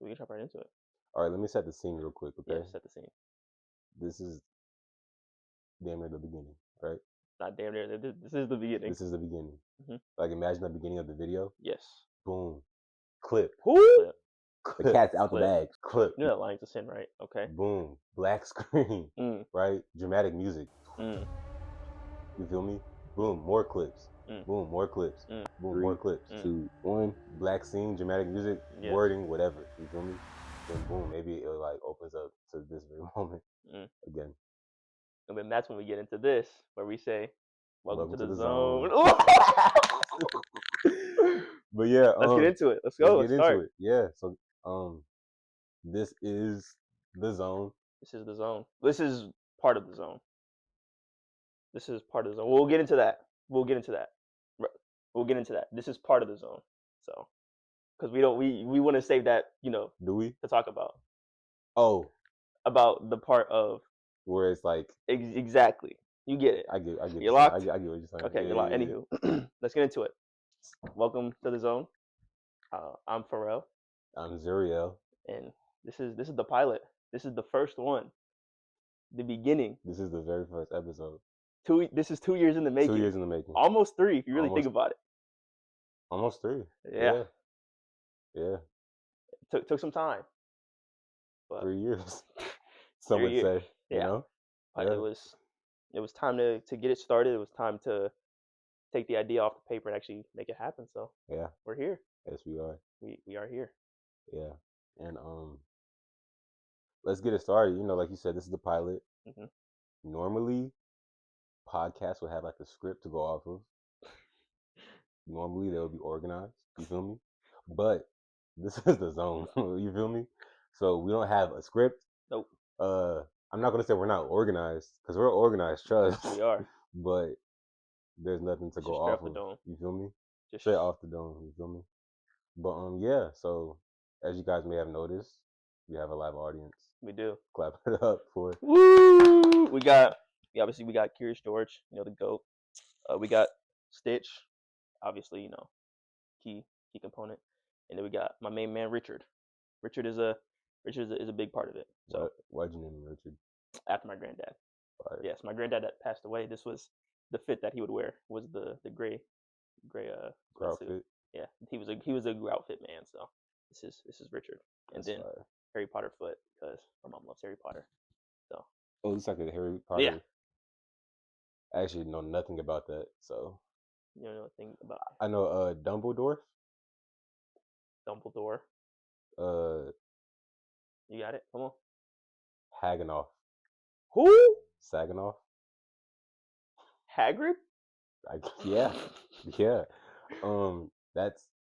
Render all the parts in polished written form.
We can jump right into it. All right, let me set the scene real quick, okay? Yeah, set the scene. This is damn near the beginning, right? Not damn near. This is the beginning. This is the beginning. Mhm. Like, imagine the beginning of the video. Yes. Boom. Clip. Clip. The cat's out Clip. the bag. Clip. You know that line's a sin, right? Okay. Boom. Black screen. Mm. Right? Dramatic music. Mm. You feel me? Boom. More clips. Mm. Boom. More clips. Mm. Boom. 3, More clips. 2, 1. Black scene. Dramatic music. Yes. Wording. Whatever. You feel me? Then boom. Maybe it like opens up to this very moment again. And then that's when we get into this, where we say, "Welcome to the zone." But yeah, let's get into it. Let's go. Let's get start. into it. Yeah. So this is the zone. This is the zone. This is part of the zone. This is part of the zone. We'll get into that. We'll get into that. This is part of the zone. So, because we want to save that, Do we? to talk about. Oh, about the part of where it's like exactly. You get it. I get. You're locked. I get what you're saying. Okay, you're locked. Anywho, let's get into it. Welcome to the zone. I'm Farrell. I'm Zuriel. And this is the pilot. This is the first one. The beginning. This is the very first episode. This is 2 years in the making. 2 years in the making. Almost 3, if you really think about it. Almost 3. Yeah. Took some time. But 3 years. Some would say. Yeah. You know? But it was time to get it started. It was time to take the idea off the paper and actually make it happen. So yeah, we're here. Yes, we are. We are here. Yeah, and let's get it started. Like you said, this is the pilot. Mm-hmm. Normally, podcasts would have like a script to go off of. Normally, they would be organized. You feel me? But this is the zone. You feel me? So we don't have a script. Nope. I'm not gonna say we're not organized because we're organized. Trust. We are. But there's nothing to go off of. You feel me? Just straight off the dome. You feel me? But yeah. So as you guys may have noticed, we have a live audience. We do. Clap it up for. Woo! We got Curious George, the GOAT. We got Stitch, obviously, key component, and then we got my main man Richard. Richard is a big part of it. So why'd you name him Richard? After my granddad. Fire. Yes, my granddad that passed away. This was the fit that he would wear. Was the gray outfit. Yeah, he was a grout fit man. So this is Richard, and then fire. Harry Potter foot because my mom loves Harry Potter. So it's like a Harry Potter. Yeah. I actually know nothing about that. So you don't know anything about. I know Dumbledore. Dumbledore. You got it. Come on. Haganoff. Who? Saganoff. Hagrid? Yeah.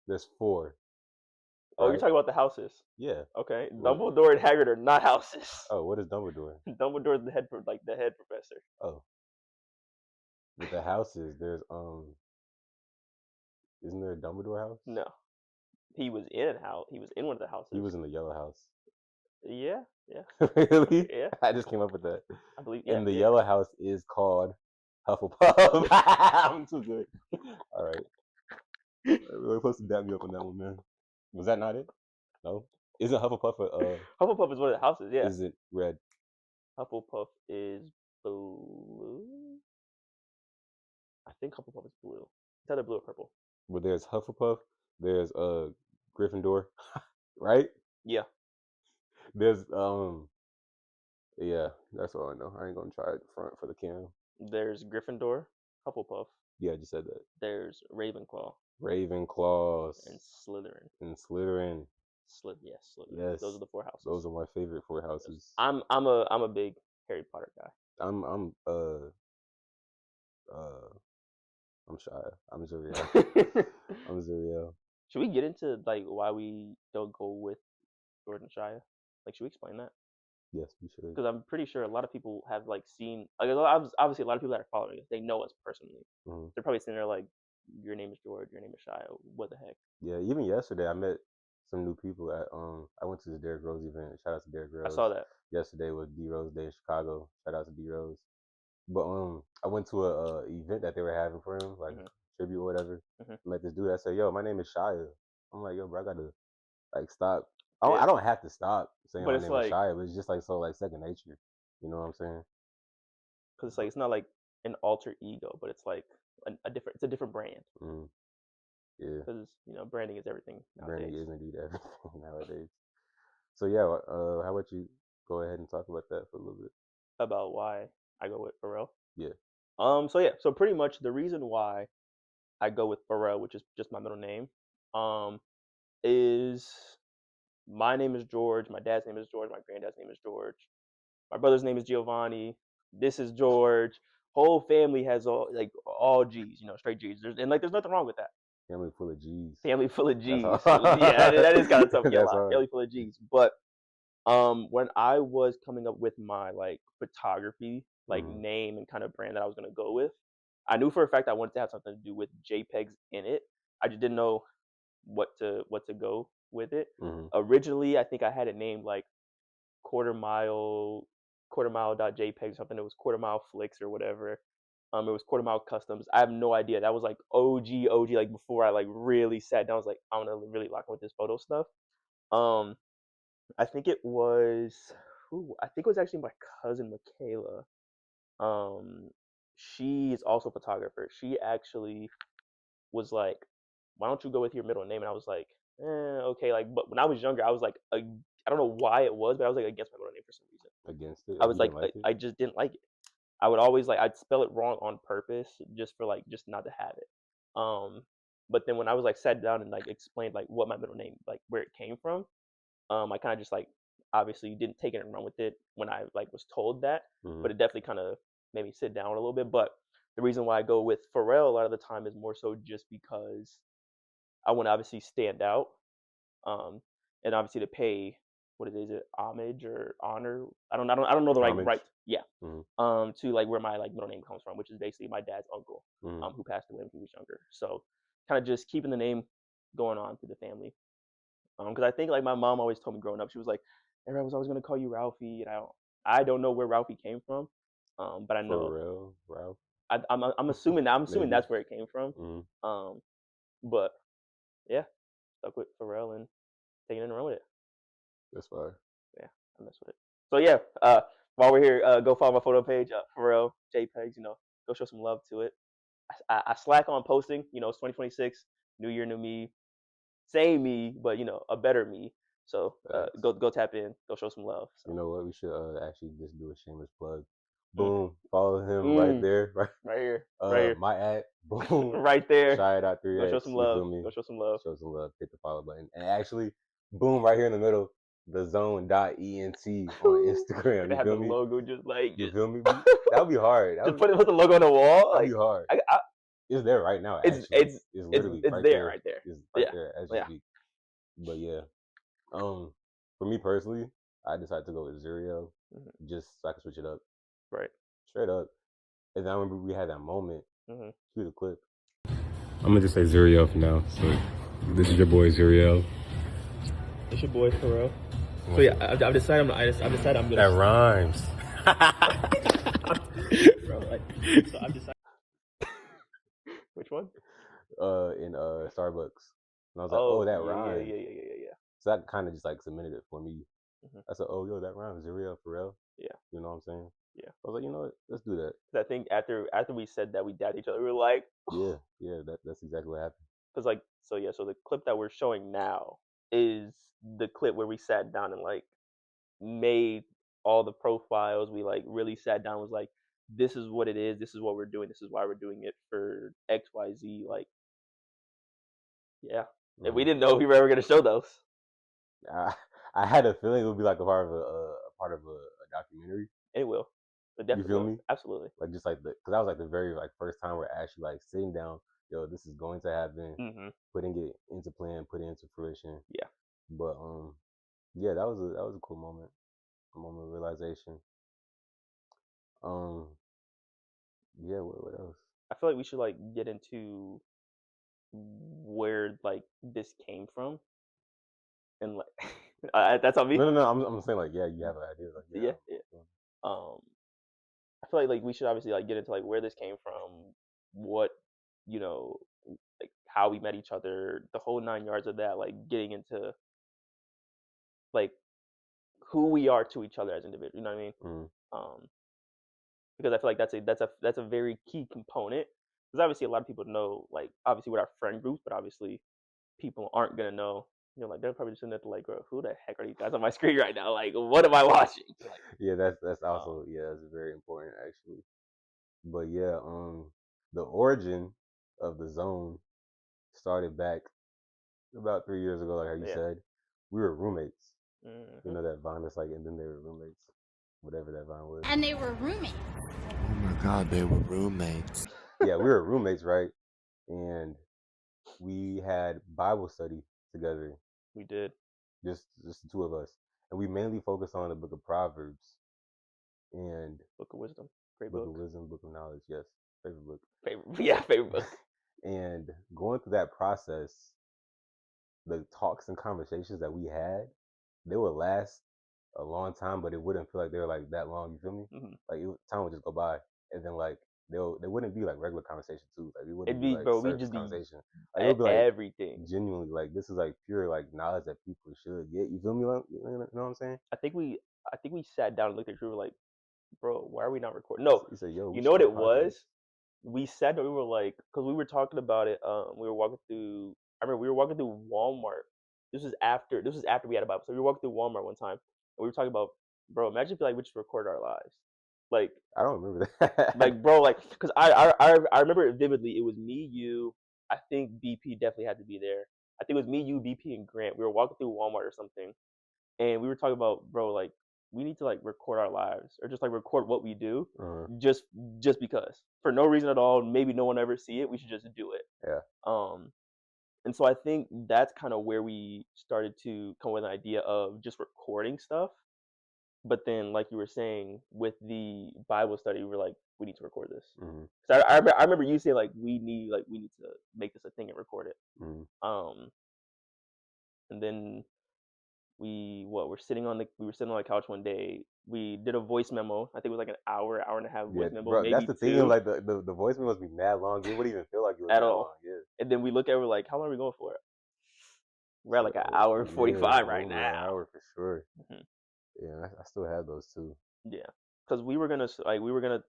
There's 4. Oh, right? You're talking about the houses. Yeah. Okay. Dumbledore and Hagrid are not houses. Oh, what is Dumbledore? Dumbledore is the head professor. Oh. With the houses, there's isn't there a Dumbledore house? No. He was in a house. He was in one of the houses. He was in the yellow house. Yeah. Really? Yeah. I just came up with that. I believe. Yeah, and the yellow house is called Hufflepuff. I'm too good. All right. We're supposed to dap me up on that one, man. Was that not it? No. Isn't Hufflepuff Hufflepuff is one of the houses. Yeah. Is it red? Hufflepuff is blue. I think Hufflepuff is blue. It's either blue or purple. But there's Hufflepuff. There's Gryffindor, right? Yeah. There's yeah, that's all I know. I ain't gonna try it front for the cam. There's Gryffindor, Hufflepuff. Yeah, I just said that. There's Ravenclaw. Ravenclaws. And Slytherin. Slytherin. Yes, Slytherin. Yes. Those are the 4 houses. Those are my favorite 4 houses. I'm a big Harry Potter guy. I'm shy. I'm Zuriel. I'm Zuriel. Should we get into like why we don't go with Jordan Shia? Like, should we explain that? Yes, we should. Because I'm pretty sure a lot of people have like seen, like, obviously a lot of people that are following us, they know us personally. Mm-hmm. They're probably sitting there like, your name is George, your name is Shia. What the heck? Yeah, even yesterday I met some new people at I went to the Derrick Rose event. Shout out to Derrick Rose. I saw that. Yesterday was D Rose Day in Chicago. Shout out to D Rose. But I went to a event that they were having for him, like tribute or whatever. Met this dude. I said, "Yo, my name is Shia." I'm like, "Yo, bro, I gotta like stop it, I don't have to stop saying but my it's name like, Rashaya, but it's just like so like second nature. You know what I'm saying? cause it's like it's not like an alter ego, but it's like a different, it's a different brand. Mm, yeah, Cause branding is everything branding nowadays. is indeed everything nowadays. So yeah, how about you go ahead and talk about that for a little bit? About why I go with Pharrell. Yeah. So yeah, so pretty much the reason why I go with Pharrell, which is just my middle name, um, is my name is George, my dad's name is George, my granddad's name is George, my brother's name is Giovanni. This is George. Whole family has all G's, straight G's. There's nothing wrong with that. Family full of G's. Family full of That's G's. Yeah, hard. that is kind of tough to get a That's lot. hard. Family full of G's. But when I was coming up with my like photography Mm-hmm. name and kind of brand that I was gonna go with, I knew for a fact I wanted to have something to do with JPEGs in it. I just didn't know what to go with it. Mm-hmm. Originally, I think I had it named like quarter mile quarter mile.jpg or something. It was quarter mile flicks or whatever. It was quarter mile customs. I have no idea. That was like OG like before I like really sat down. I was like, I want to really lock in with this photo stuff. Um, I think it was I think it was actually my cousin Michaela. Um, she is also a photographer. She actually was like, "Why don't you go with your middle name?" And I was like, okay." Like, but when I was younger, I was like, I don't know why it was, but I was like against my middle name for some reason. Against it, I like was you like, didn't like it. I just didn't like it. I would always I'd spell it wrong on purpose just for just not to have it. Um, but then when I was like sat down and like explained like what my middle name like where it came from, I kind of just like obviously didn't take it and run with it when I like was told that, Mm-hmm. but it definitely kind of made me sit down a little bit. But the reason why I go with Pharrell a lot of the time is more so just because I want to obviously stand out, um, and obviously to pay what is it homage or honor? I don't know the right Homage. yeah, Mm-hmm. to like where my like middle name comes from, which is basically my dad's uncle, Mm-hmm. who passed away when he was younger. So kind of just keeping the name going on through the family. Because I think like my mom always told me growing up, she was like, everyone was always gonna call you Ralphie, and I don't know where Ralphie came from, but I know Pharrell, Ralph, I'm assuming maybe. that's where it came from. Mm-hmm. Um, but yeah, stuck with Pharrell and taking it and run with it. That's fine. Yeah, I mess with it. So yeah, while we're here, go follow my photo page, Pharrell JPEGs. Go show some love to it. I slack on posting. It's 2026, new year, new me, same me, but a better me. So Facts. go tap in, go show some love. So You know what? We should actually just do a shameless plug. mm, Boom. Follow him right mm, there. Right. right here, right here, My ad. Boom. right there. Shy it out Go show 3x. some You love. feel me? Go show some love. Show some love. Hit the follow button. And actually, boom, right here in the middle, the zone.ent on Instagram. They You have the feel me? logo just You just feel me? That would be hard. just put the logo on the wall. That'd Like be hard. I It's there right now. it's Actually, it's it's it's literally it's right there there. right there. It's right Yeah, there as you yeah, speak. But yeah, for me personally, I decided to go with Zuriel hmm just so I can switch it up right. straight up. And then I remember we had that moment. hmm Cue the clip. I'm gonna just say Zuriel for now. So this is your boy Zuriel. It's your boy Pharrell. So yeah, I've decided I'm That gonna. rhymes. Bro, so I've decided. Which one? In Starbucks. And I was like, oh, Oh that yeah, yeah, rhymes. yeah, yeah, yeah, yeah, So that kind of just like cemented it for me. yeah. I said, oh, yo, that rhymes. Zuriel for real. Yeah, You know what I'm saying? yeah. I was like, you know what? Let's do that. 'Cause I think after we said that we dabbed each other, we were like, Yeah, yeah, that's exactly what happened. because so yeah, so the clip that we're showing now is the clip where we sat down and like made all the profiles. We like really sat down, was like, this is what it is, this is what we're doing, this is why we're doing it for XYZ. Like, yeah. And we Hmm. didn't know we were ever gonna show those. I, I had a feeling it would be like a part of a documentary. It will. It You definitely feel will. me? Absolutely. Like just like because that was like the very like first time we're actually like sitting down. Yo, this is going to happen. hmm Putting it into plan, putting it into fruition. Yeah. But yeah, that was a cool moment, a moment of realization. Um, yeah, what else? I feel like we should like get into where like this came from and like that's on me. No, I'm saying like yeah, you have an idea like Yeah, yeah. yeah. Um, I feel like we should obviously like get into like where this came from, what you know, like how we met each other, the whole 9 yards of that. Like getting into like who we are to each other as individuals. You know what I mean? Mm. Um, because I feel like that's a very key component. Because obviously a lot of people know like obviously with our friend groups, but obviously people aren't gonna know. You know, like they're probably just sitting there like, bro, who the heck are these guys on my screen right now? Like, what am I watching? Like, Yeah, that's um, also that's very important actually. But yeah, the origin of the zone started back about 3 years ago, like how you yeah. said. We were roommates. You Hmm. know that Vine that's like, and then they were roommates, whatever that Vine was. And they were roommates. Oh my God, they were roommates. Yeah, we were roommates, right? And we had Bible study together, We did. just the two of us, and we mainly focused on the Book of Proverbs and Book of Wisdom. Great Book of book. Wisdom, Book of Knowledge. Yes, favorite book. Favorite, yeah, favorite book. And going through that process, the talks and conversations that we had, they would last a long time, but it wouldn't feel like they were like that long. You feel me? Hmm. Like time would just go by, and then like they wouldn't be like regular conversation too. Like it wouldn't It'd be be, like bro, we surface just be conversation. Like it would be like everything. genuinely like this is like pure like knowledge that people should get. You feel me? Like, you know what I'm saying? I think we sat down and looked at each other like, bro, why are we not recording? No, He said, "Yo, we you know should what do a it podcast." was? We sat down, we were like, because we were talking about it. We were walking through. I remember we were walking through Walmart. This was after we had a Bible. So we were walking through Walmart one time, and we were talking about, bro, imagine if like we just record our lives, like, I don't remember that. bro, like, because I remember it vividly. It was me, you. I think BP definitely had to be there. I think it was me, you, BP, and Grant. We were walking through Walmart or something, and we were talking about, bro, like we need to like record our lives or just like record what we do, uh, just just because for no reason at all. Maybe no one ever see it. We should just do it. yeah. Um, and so I think that's kind of where we started to come with an idea of just recording stuff. But then, like you were saying, with the Bible study, we were like, we need to record this. Mm-hmm. So I remember you saying like we need to make this a thing and record it. Mm-hmm. And then we were sitting on the couch one day. We did a voice memo. I think it was like an hour and a half Yeah, voice memo, bro. That's maybe the thing. two Like the voicemail must be mad long. It wouldn't even feel like it was at that all. long. Yeah. And then we look at we're like, how long are we going for? We're at like an So, hour and yeah, 45 right over an now. hour for sure. Hmm. Yeah, I still have those too. Yeah, because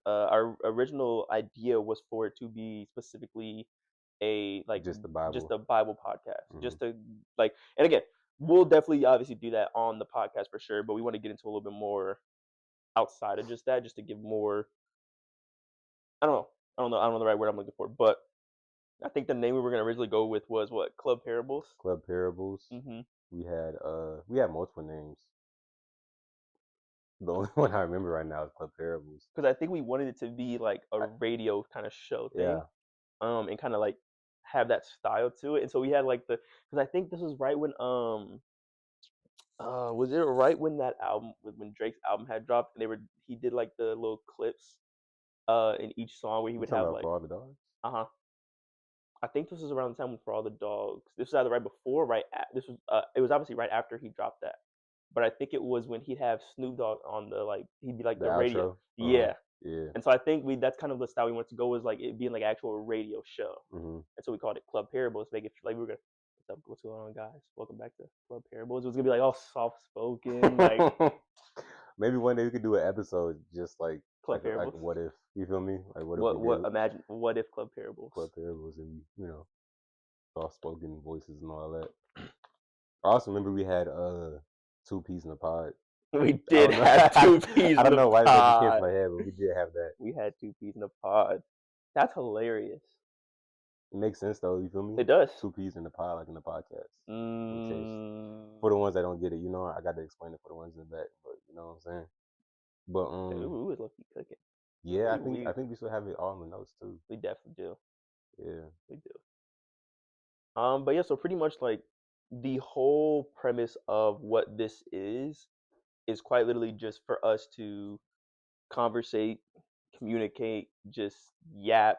our original idea was for it to be specifically a like Just the just Bible. a Bible podcast, Mhm. just to like, and again, we'll definitely obviously do that on the podcast for sure, but we want to get into a little bit more outside of just that, just to give more. I don't know the right word I'm looking for, but I think the name we were gonna originally go with was what, Club Parables. Club Parables. Mm-hmm. We had multiple names. The only one I remember right now is Club Parables. Because I think we wanted it to be like a radio kind of show thing, Yeah. and kind of like have that style to it. And so we had like because I think this was right when was it right when that album when Drake's album had dropped, and he did like the little clips in each song where he You would talking have about like, For All the Dogs? uh-huh. I think this was around the time with For All the Dogs. This was either right before, this was it was obviously right after he dropped that. But I think it was when he'd have Snoop Dogg on he'd be like The the radio. outro? Yeah. Yeah. And so I think that's kind of the style we wanted to go, was like it being like actual radio show. Mm-hmm. And so we called it Club Parables, make it like we were gonna, what's going on, guys? Welcome back to Club Parables. It was gonna be like all soft spoken, like Maybe one day we could do an episode just like Club like Parables. what if, you feel me? Like what if we What did imagine what if Club Parables? Club Parables and soft spoken voices and all that. I also remember we had 2 Peas in a Pod. We I did don't know. have 2 Peas I in don't the know why that just came to pod. my head, but we did have that. We had 2 Peas in the pod. That's hilarious. It makes sense though, you feel me? It does. 2 Peas in the pod, like in the podcast. In case. Mm. For the ones that don't get it, I got to explain it for the ones in the back, but you know what I'm saying? But Yeah, we was lucky cooking. yeah, We I think we should have it all in the notes too. we definitely do. Yeah. We do. But yeah, so pretty much like the whole premise of what this is quite literally just for us to conversate, communicate, just yap,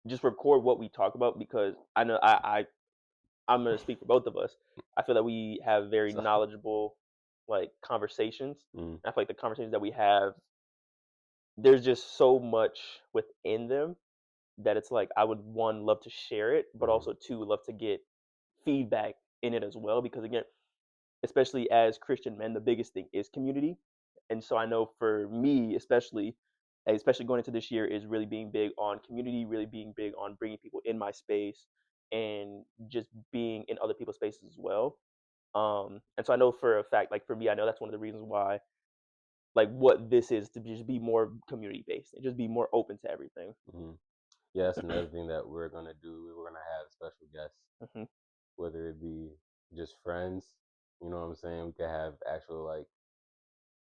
just record what we talk about, because I know I'm gonna speak for both of us. I feel that we have very So, knowledgeable like conversations. mm, I feel like the conversations that we have, there's just so much within them that it's like I would, one, love to share it, but mm, also two, love to get feedback in it as well, because again, especially as Christian men, the biggest thing is community. And so I know for me, especially going into this year, is really being big on community, really being big on bringing people in my space and just being in other people's spaces as well. And so I know for a fact, like for me, I know that's one of the reasons why, like what this is, to just be more community based and just be more open to everything. Hmm. Yeah, that's another thing that we're gonna do. We're gonna have special guests, Hmm. whether it be just friends. You know what I'm saying? We could have actual like,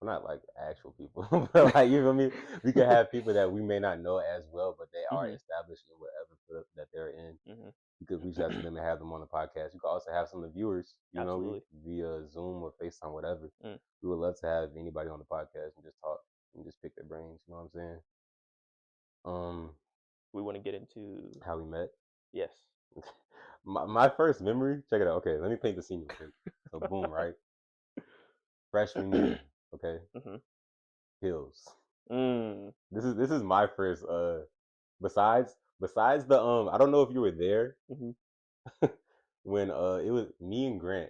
well, not like actual people, but like you feel me? We could have people that we may not know as well, but they are Hmm. established in whatever field that they're in. Hmm. You could reach out to them and have them on the podcast. You could also have some of the viewers, Absolutely. via Zoom or FaceTime, whatever. Mm. We would love to have anybody on the podcast and just talk and just pick their brains. You know what I'm saying? We want to get into, How we met. yes. My first memory, check it out. Okay, let me paint the scene real quick. So boom, right? Freshman year, okay? Hmm. Hills. Mm. This is my first besides the I don't know if you were there Hmm. when it was me and Grant.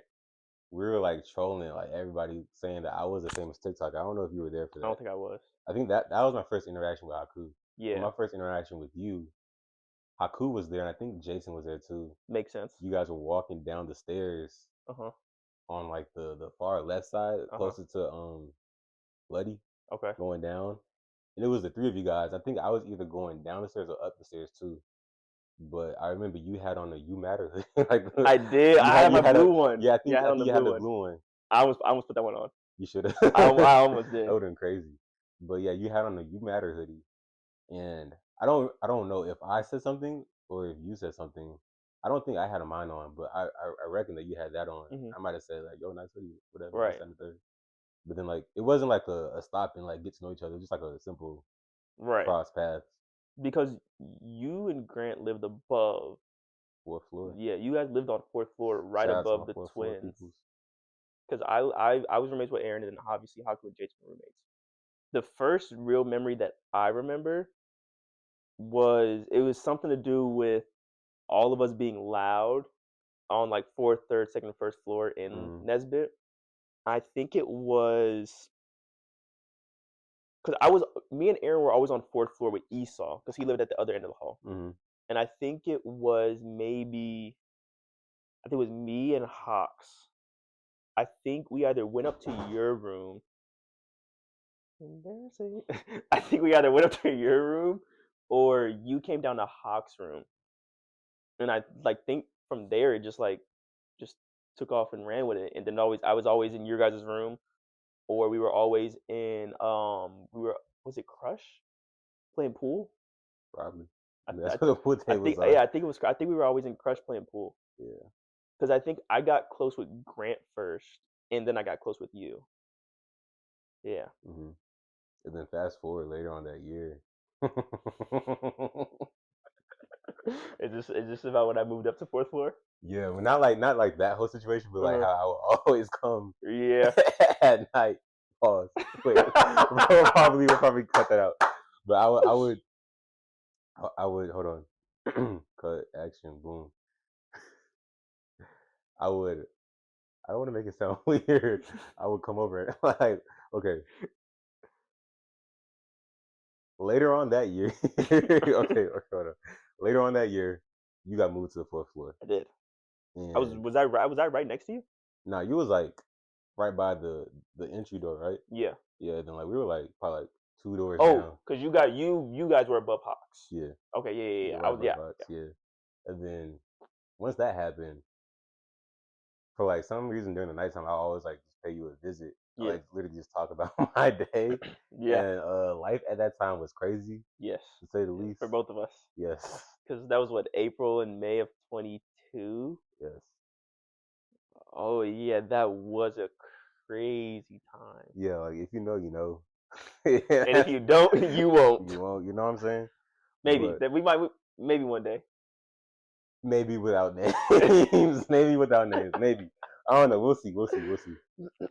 We were like trolling like everybody saying that I was a famous TikToker. I don't know if you were there for I that. don't think I was. I think that was my first interaction with Haku. But Yeah, my first interaction with you, Haku was there and I think Jason was there too. makes sense. You guys were walking down the stairs Uh-huh. on like the far left side, closer to Bloody, Okay. going down. And it was the three of you guys. I think I was either going down the stairs or up the stairs too. But I remember you had on the You Matter hoodie. Like I did. I had my blue one. Yeah, I think I had on the you had blue the one. blue one. I almost put that one on. You should have. I almost did. That would have been crazy. But yeah, you had on the You Matter hoodie, and I don't know if I said something or if you said something. I don't think I had a mine on, but I reckon that you had that on. Hmm. I might have said like, "Yo, nice hoodie," whatever. Right. This, that, and the third. But then like it wasn't like a stop and like get to know each other. It was just like a simple Right. cross paths. Because you and Grant lived above. 4th floor. Yeah, you guys lived on 4th floor, right Shout out to above my the 4th floor twins. peoples. Because I was roommates with Aaron, and then obviously Haku and Jason were roommates. The first real memory that I remember it was something to do with all of us being loud on like 4th, 3rd, 2nd, and 1st floor in Nesbitt. I think it was because me and Aaron were always on 4th floor with Esau because he lived at the other end of the hall. Mm-hmm. And I think it was I think it was me and Hawks. I think we either went up to your room. Embarrassing. I think we either went up to your room or you came down to Hawks' room. And I like think from there it just took off and ran with it. And then I was always in your guys' room, or we were always in was it Crush playing pool? Probably. I That's where the pool tables are. yeah, I think it was. I think we were always in Crush playing pool. Yeah. Because I think I got close with Grant first, and then I got close with you. Yeah. Mm-hmm. And then fast forward later on that year. Is this about when I moved up to 4th floor? Yeah, well, not like that whole situation, but like how I would always come Yeah. at night. Pause. Wait, we'll probably cut that out. But I would hold on. Cut, action, boom. I don't want to make it sound weird. I would come over and like, okay. Later on that year, okay, hold on. Later on that year, you got moved to the 4th floor. I did. And Was I right next to you? no, you was like right by the entry door, right? Yeah. Yeah. Then like we were like probably like 2 doors Oh, down. because you guys were above Hawks. Yeah. Okay. Yeah. Right above Hawks, yeah. And then once that happened, for like some reason during the nighttime, I always like just pay you a visit. Yeah. Like literally just talk about my day. Yeah. And life at that time was crazy. Yes. To say the least. For both of us. Yes. Because that was what, April and May of 22. Yes. Oh yeah, that was a crazy time. Yeah, like if you know, you know. And if you don't, you won't. You won't. You know what I'm saying? Maybe But that maybe one day. maybe without names. Maybe without names. Maybe. I don't know. We'll see.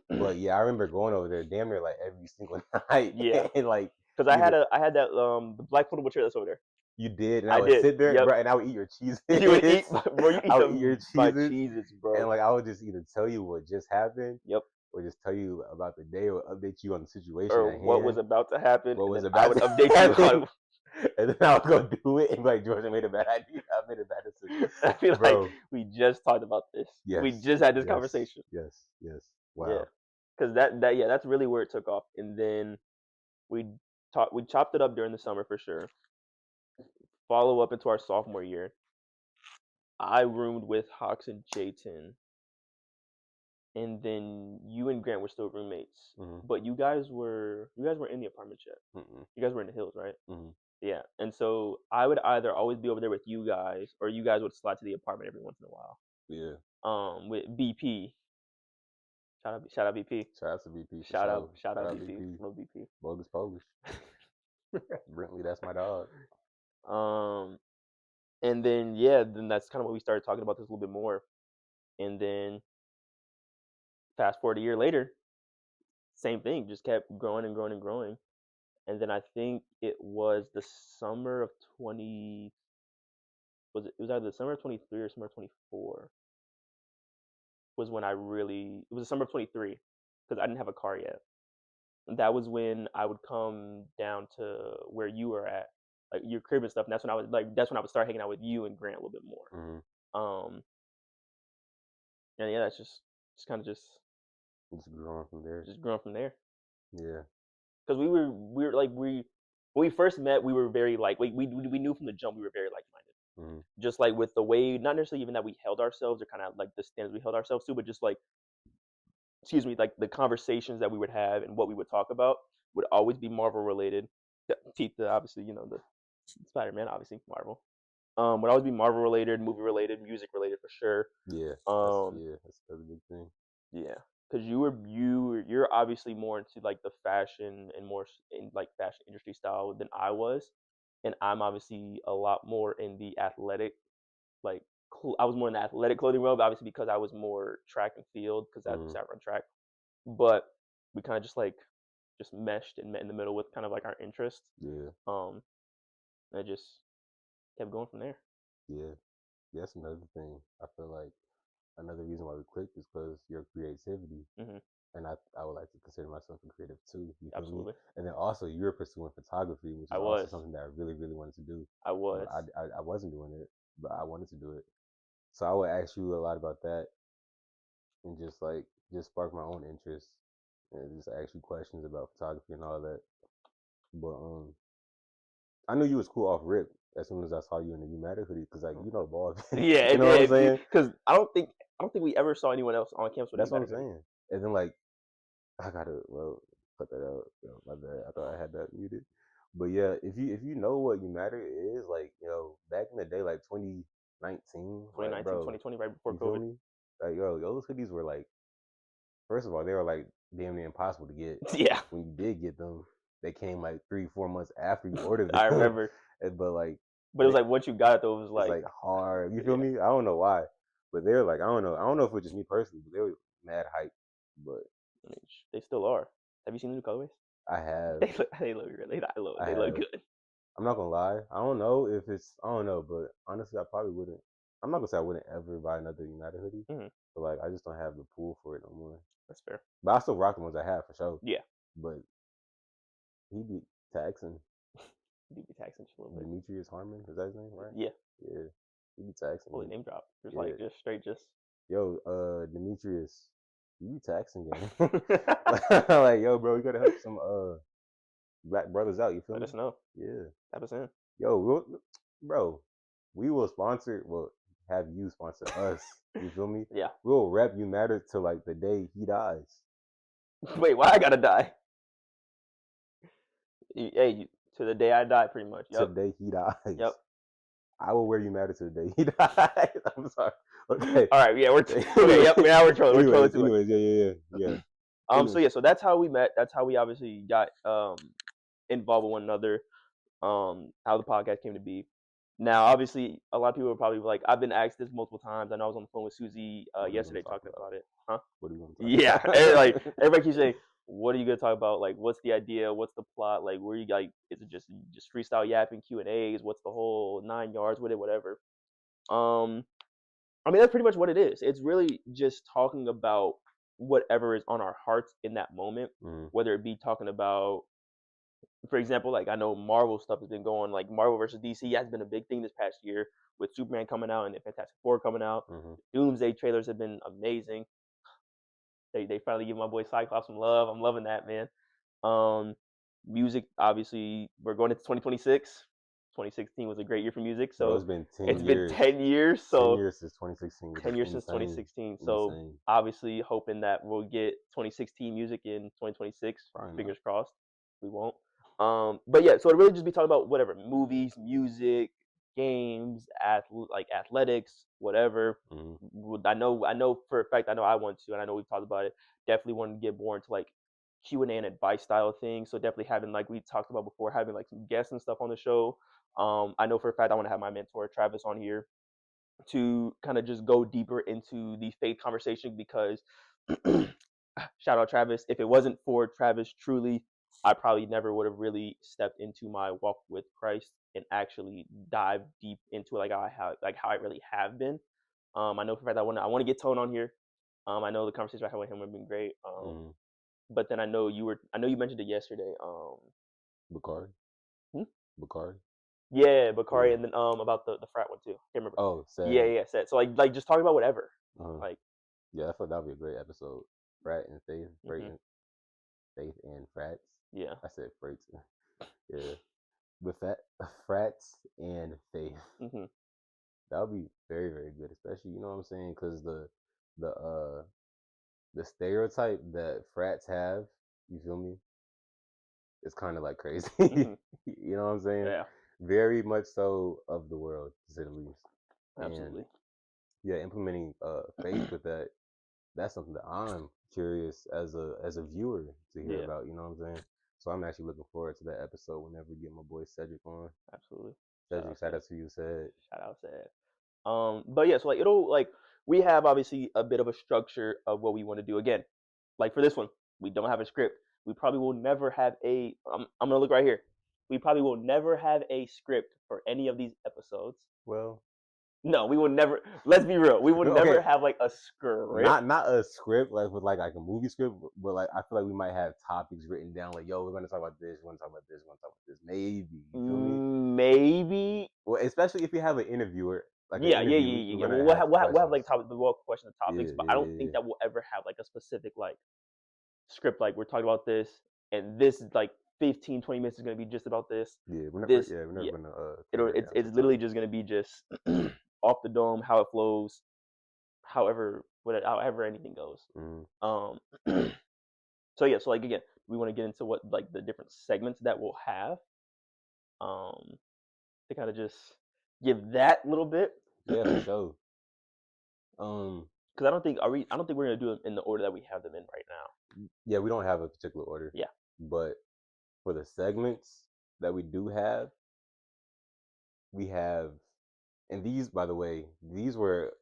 But yeah, I remember going over there damn near like every single night. Yeah. And like because I had that the black foldable chair that's over there. You did, and I I would did, sit there, yep. bro, and I would eat your cheeses. You would eat, bro. You eat I would eat your my cheeses, cheeses, bro. and like I would just either tell you what just happened, Yep. or just tell you about the day, or update you on the situation Or at what hand, was about to happen, what and was then I about would to update you on. happen, and then I would go do it, and be like, George, I made a bad idea. I made a bad decision. I feel like Bro, we just talked about this. We yes, just had this yes, conversation. yes, Yeah, wow, because that's really where it took off, and then we chopped it up during the summer for sure. Follow up into our sophomore year, I roomed with Hawks and Jayton, and then you and Grant were still roommates. Mhm. But you guys were in the apartment yet. Mm-mm. You guys were in the hills, right? Mhm. Yeah. And so I would either always be over there with you guys, or you guys would slide to the apartment every once in a while. Yeah, With BP. Shout out BP. shout out to BP. For Shout sure. out BP. Love BP. Bogus Polish. Brentley, that's my dog. And then then that's kind of when we started talking about this a little bit more. And then fast forward a year later, same thing, just kept growing and growing and growing. And then I think it was the summer of 20 was it was either the summer of 23 or summer of 24 was when it was the summer of 23 because I didn't have a car yet. And that was when I would come down to where you were at, like your crib and stuff. And that's when I would start hanging out with you and Grant a little bit more. Mhm. And yeah, that's just kind of Just growing from there. just growing from there. Yeah. Because we were when we first met, we were very like we knew from the jump we were very like minded. Mhm. Just like with the way, not necessarily even that we held ourselves or kind of like the standards we held ourselves to, but just like, excuse me, like the conversations that we would have and what we would talk about would always be Marvel related. Obviously, the Spider-Man, obviously Marvel. Would always be Marvel related, movie related, music related for sure. Yeah. Um, That's a big thing. yeah, because you're obviously more into like the fashion and more in like fashion industry style than I was, and I'm obviously a lot more in the athletic, like I was more in the athletic clothing world, obviously because I was more track and field because I run track, but we kind of just meshed and met in the middle with kind of like our interests. Yeah. And it just kept going from there. Yeah. That's another thing. I feel like another reason why we clicked is because your creativity. Mm-hmm. And I would like to consider myself a creative too. You feel Absolutely. me? And then also you're pursuing photography, which is also something that I really, really wanted to do. I was. I wasn't doing it, but I wanted to do it. So I would ask you a lot about that, and just spark my own interest, and just ask you questions about photography and all that. But I knew you was cool off rip as soon as I saw you in the You Matter hoodie, because like ball. Yeah, you know what I'm saying? Because I don't think we ever saw anyone else on campus with That's You what I'm Matter hoodie. saying. And then like I gotta cut that out. Yo, my bad. I thought I had that muted. But yeah, if you know what You Matter is, like, back in the day, like 2019, 2019, like, bro, 2020, right before you feel COVID. me? Like, yo, those hoodies were like, first of all, they were like damn near impossible to get. Yeah. When you did get them, they came like 3-4 months after you ordered them. I remember. But like, but it was like once you got it though, it was like hard. You feel me? I don't know why, but they were like, I don't know if it was just me personally, but they were mad hype. But I mean, they still are. Have you seen the new colorways? I have. They look really. They look good. I'm not gonna lie. I don't know, but honestly, I probably wouldn't. I'm not gonna say I wouldn't ever buy another United hoodie, but like I just don't have the pool for it no more. That's fair. But I still rock the ones I have for sure. Yeah. But he be taxing. He be taxing a little bit. Demetrius Harmon, is that his name, right? Yeah. Yeah. He be taxing. Fully name drop. Just Yo, Demetrius, you be taxing, gang. Like, yo, bro, you gotta help some black brothers out. You feel me? Let us know. Yeah. Tap us in. Yo, bro, we will have you sponsor us. You feel me? Yeah. We'll rep You Matter till like the day he dies. Wait, why I gotta die? Hey, to the day I die, pretty much. Yep. To the day he dies. Yep. I will wear You Matter to the day he dies. I'm sorry. Okay. All right. Yeah, we're okay. Yep. Now we're trolling. Anyways, yeah. So that's how we met. That's how we obviously got involved with one another. How the podcast came to be. Now, obviously, a lot of people are probably like, I've been asked this multiple times. I know I was on the phone with Susie yesterday talking about it. Huh? What are you going to talk about? Yeah. Everybody keeps saying, what are you gonna talk about? Like, what's the idea? What's the plot? Like, where you like? Is it just freestyle yapping, Q&As? What's the whole 9 yards with it? Whatever. I mean, that's pretty much what it is. It's really just talking about whatever is on our hearts in that moment, whether it be talking about, for example, like I know Marvel stuff has been going, like Marvel versus DC has been a big thing this past year with Superman coming out and the Fantastic Four coming out. Doomsday trailers have been amazing. They finally give my boy Cyclops some love. I'm loving that, man. Music, obviously, we're going into 2026. 2016 was a great year for music, so Bro, it's been 10 it's years. been 10 years. So 10 years since 2016. 10 years since 2016. So obviously hoping that we'll get 2016 music in 2026. Probably Fingers crossed. We won't. But yeah, so it really just be talking about whatever, movies, music, games, like athletics, whatever. I know for a fact, I know I want to, and I know we've talked about it. Definitely want to get more into like Q&A and advice style things. So definitely having, like we talked about before, having like some guests and stuff on the show. I know for a fact I want to have my mentor Travis on here to kind of just go deeper into the faith conversation, because shout out Travis. If it wasn't for Travis, truly, I probably never would have really stepped into my walk with Christ and actually dive deep into it like how I really have been. I know for a fact I want to get Tone on here. I know the conversation I had with him have been great. But then I know you mentioned it yesterday. Bakari? Hmm? Bakari? Yeah, Bakari, and then about the frat one too. Can't remember. Oh, sad. Yeah, sad. So like just talking about whatever. Like, yeah, I thought that would be a great episode. Frat and faith, faith and frats. Yeah, I said freights. Yeah, with that, frats and faith. That would be very, very good, especially, you know what I'm saying, because the stereotype that frats have, you feel me, it's kind of like crazy. You know what I'm saying? Yeah. Very much so of the world, to say the least. Absolutely. And yeah, implementing faith with that, that's something that I'm curious as a viewer to hear about, you know what I'm saying? So I'm actually looking forward to that episode whenever we get my boy Cedric on. Absolutely. Cedric, shout out to you, Ced. Shout out, Ced. But yeah, so like it'll like we have obviously a bit of a structure of what we want to do. Again, like for this one, we don't have a script. We probably will never have a. I'm gonna look right here. We probably will never have a script for any of these episodes. Well, no, we will never. Let's be real. We will never have like a script. Not a script like with like a movie script, but like I feel like we might have topics written down. Like, yo, we're gonna talk about this. We're gonna talk about this. We're gonna talk about this. Maybe. You feel me? Maybe. Well, especially if you have an interviewer. Like yeah. We'll have like question topics, but I don't think that we'll ever have like a specific like script. Like we're talking about this, and this is like 15, 20 minutes is gonna be just about this. Yeah, we're never gonna. It's literally just gonna be just off the dome, how it flows, however anything goes. So yeah, so like again, we want to get into what like the different segments that we'll have, to kind of just give that little bit. Yeah, for sure. Because I don't think we're gonna do them in the order that we have them in right now. Yeah, we don't have a particular order. Yeah, but for the segments that we do have, we have, and these, by the way, these were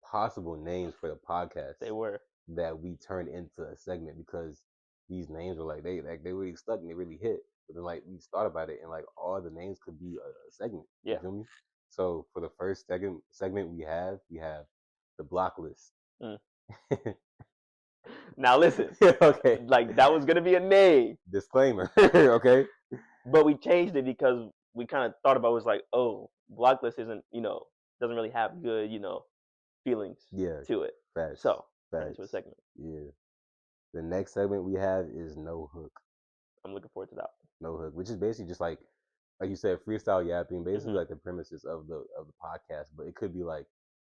possible names for the podcast. They were that we turned into a segment because these names were like they really stuck and they really hit. But then like we thought about it and like all the names could be a segment. Yeah. You feel me? So for the first segment we have the block list. Now listen. Okay. Like that was gonna be a name. Disclaimer. Okay. But we changed it because we kind of thought about it, was like, oh, block list isn't, doesn't really have good, feelings to it. Facts. So into a segment. Yeah. The next segment we have is No Hook. I'm looking forward to that. No Hook, which is basically just like you said, freestyle yapping, basically like the premises of the podcast. But it could be like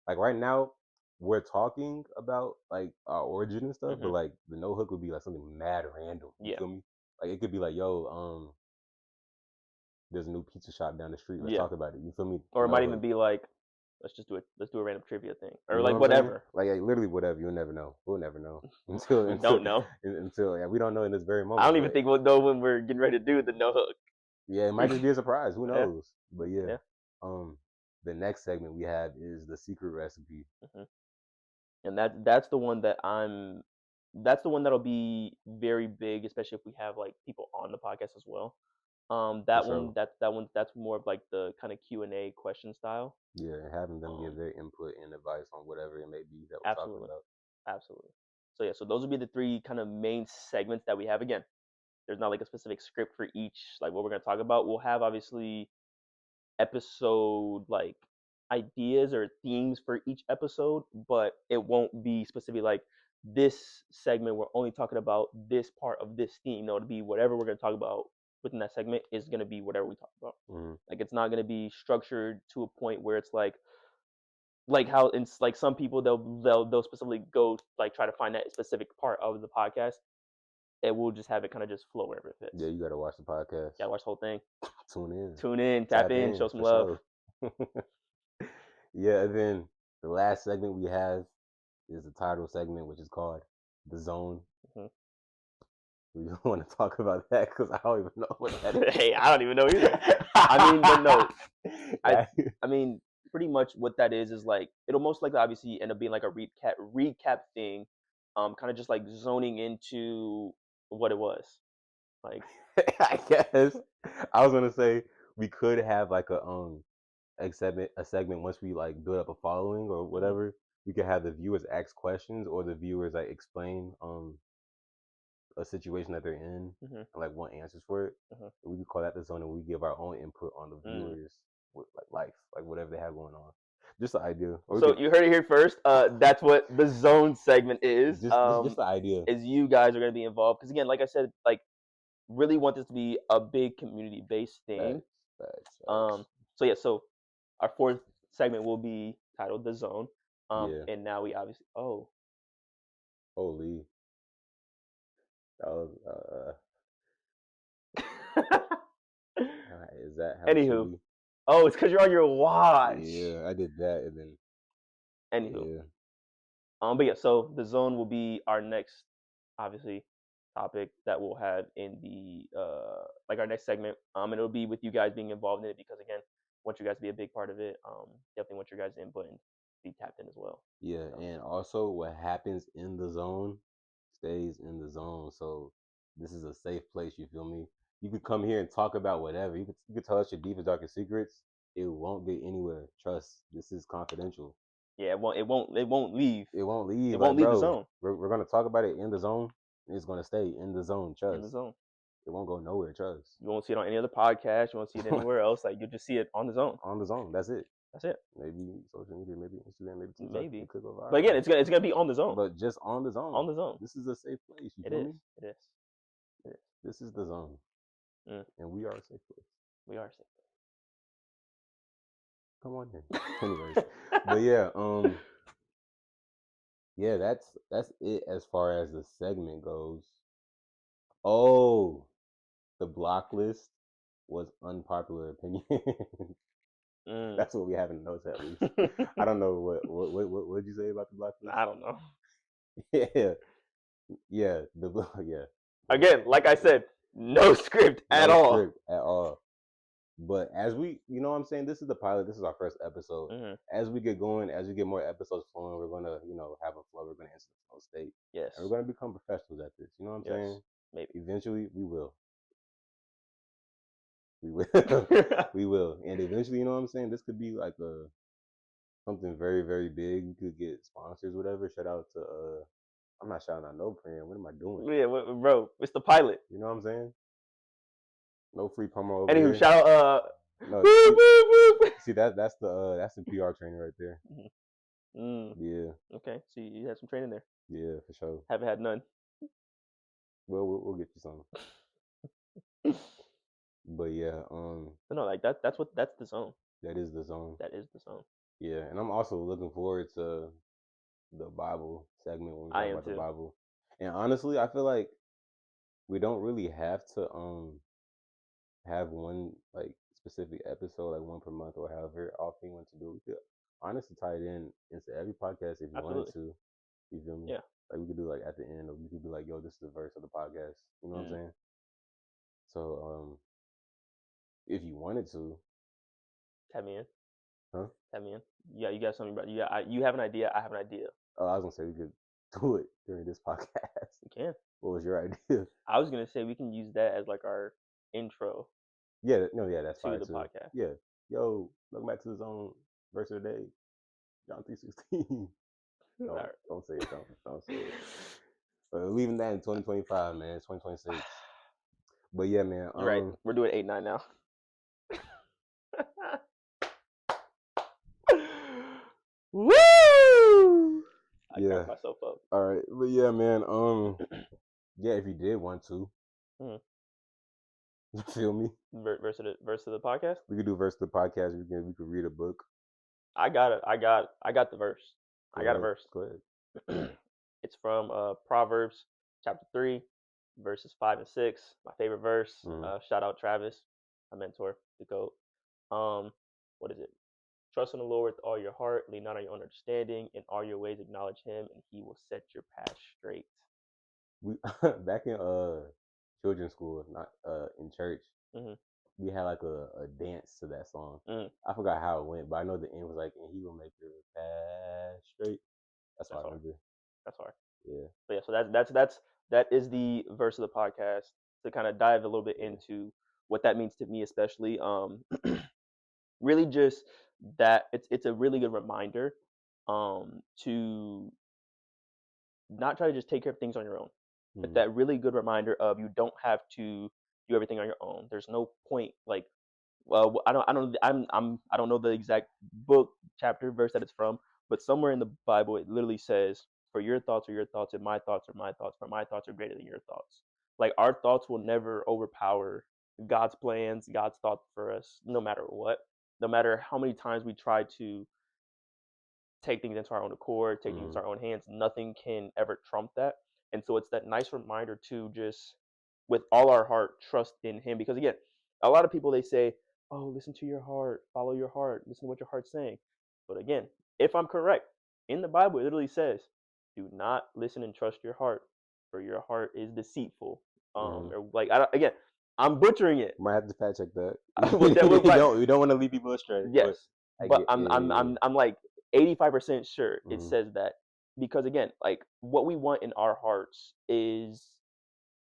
right now we're talking about like our origin and stuff, but like the No Hook would be like something mad random. You feel me? Like it could be like, yo, there's a new pizza shop down the street. Let's talk about it. You feel me? Or it might even be like, let's do a random trivia thing, or like whatever. Like literally whatever. You'll never know. We'll never know until don't know until we don't know in this very moment. I don't even think we'll know when we're getting ready to do the No Hook. Yeah, it might just be a surprise. Who knows? But yeah. The next segment we have is the secret recipe, and that's the one that I'm that's the one that'll be very big, especially if we have like people on the podcast as well. That sure. one, that's more of like the kind of Q&A question style. Yeah, and having them give Um, their input and advice on whatever it may be that we're talking absolutely, about. absolutely. So yeah, so those would be the three kind of main segments that we have. Again, there's not like a specific script for each, like what we're gonna talk about. We'll have obviously episode like ideas or themes for each episode, but it won't be specifically like this segment we're only talking about this part of this theme. No, it'll be whatever we're gonna talk about within that segment is gonna be whatever we talk about. Mhm. Like it's not gonna be structured to a point where it's like how it's like some people they'll specifically go like try to find that specific part of the podcast. And we'll just have it kind of just flow wherever it fits. Yeah, you gotta watch the podcast. Gotta watch the whole thing. Tune in, Tap in, show some for love. sure. Yeah, and then the last segment we have is the title segment, which is called The Zone. Mhm. We don't want to talk about that because I don't even know what that is. Hey, I don't even know either. I mean, but no, I mean, pretty much what that is like it'll most likely obviously end up being like a recap thing, kind of just like zoning into what it was, like I guess I was gonna say we could have like a segment once we like build up a following or whatever. We could have the viewers ask questions or the viewers like explain a situation that they're in Mhm. and like want answers for it. Mhm. And we could call that the zone, and we give our own input on the Mm. viewers with like life, like whatever they have going on. Just the idea. Or we So could- you heard it here first. That's what the zone segment is. just the idea. Is you guys are gonna be involved because again, like I said, like really want this to be a big community based thing. Facts. So yeah, so our fourth segment will be titled The Zone. Yeah. And now we obviously Holy. That was, is that how it should Anywho. be? Oh, it's because you're on your watch. Yeah, I did that and then. Anywho. Yeah. But yeah, so The Zone will be our next obviously topic that we'll have in the like our next segment. And it'll be with you guys being involved in it because again, want you guys to be a big part of it. Definitely want your guys' input and be tapped in as well. Yeah, So. and also what happens in the zone stays in the zone. So this is a safe place. You feel me? You could come here and talk about whatever. You could tell us your deepest, darkest secrets. It won't get anywhere. Trust. This is confidential. Yeah, it won't leave. It won't leave. It won't Like, leave the bro, zone. We're gonna talk about it in the zone. It's gonna stay in the zone. Trust. In the zone. It won't go nowhere. Trust. You won't see it on any other podcast. You won't see it anywhere else. Like you'll just see it on the zone. On the zone. That's it. That's it. Maybe social media, maybe Instagram, maybe TikTok. Maybe. It could go viral. But again, it's gonna be on the zone. But just on the zone. On the zone. This is a safe place. You It feel is. me? It is. It is. This is the zone. And we are a safe place. We are a safe place. Come on in. Anyways. But yeah, yeah, that's it as far as the segment goes. Oh, the block list was unpopular opinion. That's what we have in the notes at least. I don't know what did you say about the block list? I don't know. Yeah. Again, like I said, no script at all. Script at all. But as we, you know what I'm saying, this is the pilot. This is our first episode. As we get going, as we get more episodes flowing, we're going to, have a flow. We're going to enter the flow state. Yes. And we're going to become professionals at this. You know what I'm saying? Maybe. Eventually, we will. We will. We will. And eventually, you know what I'm saying? This could be like something very, very big. We could get sponsors, whatever. Shout out to, I'm not shouting out no brand. What am I doing? Yeah, bro, it's the pilot. You know what I'm saying? No free promo over Anywho, here. shout out. No, see that's the PR training right there. Yeah. Okay, so you had some training there. Yeah, for sure. Haven't had none. Well, we'll get you some. But yeah, But no, like that's the zone. That is the zone. That is the zone. Yeah, and I'm also looking forward to the Bible segment when we talk about the Bible. And honestly, I feel like we don't really have to have one like specific episode, like one per month or however often you want to do. We could honestly tie it into every podcast if you wanted to. You feel me? Yeah. Like we could do like at the end, or we could be like, "Yo, this is the verse of the podcast." You know what I'm saying? So, if you wanted to, tap me in. Huh? Tap me in. Yeah, you got something about you have an idea. I have an idea. Oh, I was gonna say we could do it during this podcast. We can. What was your idea? I was gonna say we can use that as like our intro Yeah, no, yeah, that's to fine the too. podcast. Yeah, yo, welcome back to the Zone verse of the day, John 3:16. Alright. Don't say it. Don't say it. Leaving that in 2025, man. 2026. But yeah, man. You're right. We're doing 8-9 now. Woo! I cracked myself up. All right, but yeah, man. Yeah, if you did want to, Mhm. you feel me? Verse of the podcast. We could do verse of the podcast. We could read a book. I got it. I got the verse. I got a verse. Go ahead. It's from Proverbs chapter 3, verses 5 and 6. My favorite verse. Shout out Travis, my mentor, the GOAT. What is it? Trust in the Lord with all your heart, lean not on your own understanding, in all your ways acknowledge him, and he will set your path straight. We back in children's school, not in church. We had like a dance to that song. I forgot how it went, but I know the end was like, and he will make your path straight. That's what I remember. That's hard. Yeah. But yeah, so that is the verse of the podcast to kind of dive a little bit into what that means to me, especially. Really just that it's a really good reminder to not try to just take care of things on your own. But that really good reminder of you don't have to do everything on your own. There's no point like, well, I don't know the exact book, chapter, verse that it's from, but somewhere in the Bible it literally says, "For your thoughts are your thoughts, and my thoughts are my thoughts. For my thoughts are greater than your thoughts." Like our thoughts will never overpower God's plans, God's thoughts for us, no matter what. No matter how many times we try to take things into our own accord, take things into our own hands, nothing can ever trump that. And so it's that nice reminder to just, with all our heart, trust in him. Because again, a lot of people, they say, oh, listen to your heart, follow your heart, listen to what your heart's saying. But again, if I'm correct, in the Bible, it literally says, do not listen and trust your heart, for your heart is deceitful. Or like, again, I'm butchering it. Might have to fact check that. We don't want to lead people astray. Yes, but I'm like 85% sure it says that, because again, like what we want in our hearts is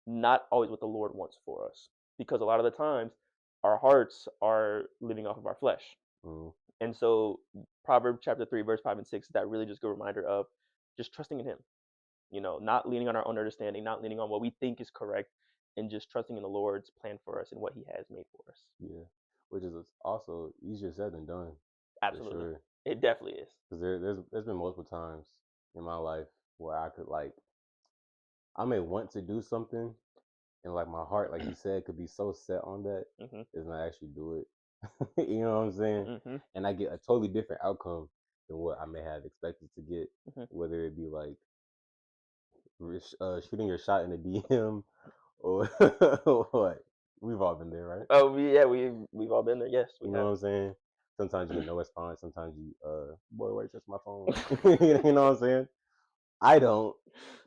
not always what the Lord wants for us, because a lot of the times our hearts are living off of our flesh. And so Proverbs chapter 3 verse 5 and 6 is that really just good reminder of just trusting in him, not leaning on our own understanding, not leaning on what we think is correct, and just trusting in the Lord's plan for us and what he has made for us. Yeah, which is also easier said than done. Absolutely, sure. It definitely is. Because there's been multiple times in my life where I could I may want to do something, and like my heart, like you said, could be so set on that is not actually do it. You know what I'm saying? And I get a totally different outcome than what I may have expected to get, whether it be like shooting your shot in the DM or what. We've all been there, right? Oh yeah, we've all been there. Yes, you know what I'm saying. Sometimes you get no response. Sometimes you boy, why you text my phone? You know what I'm saying. I don't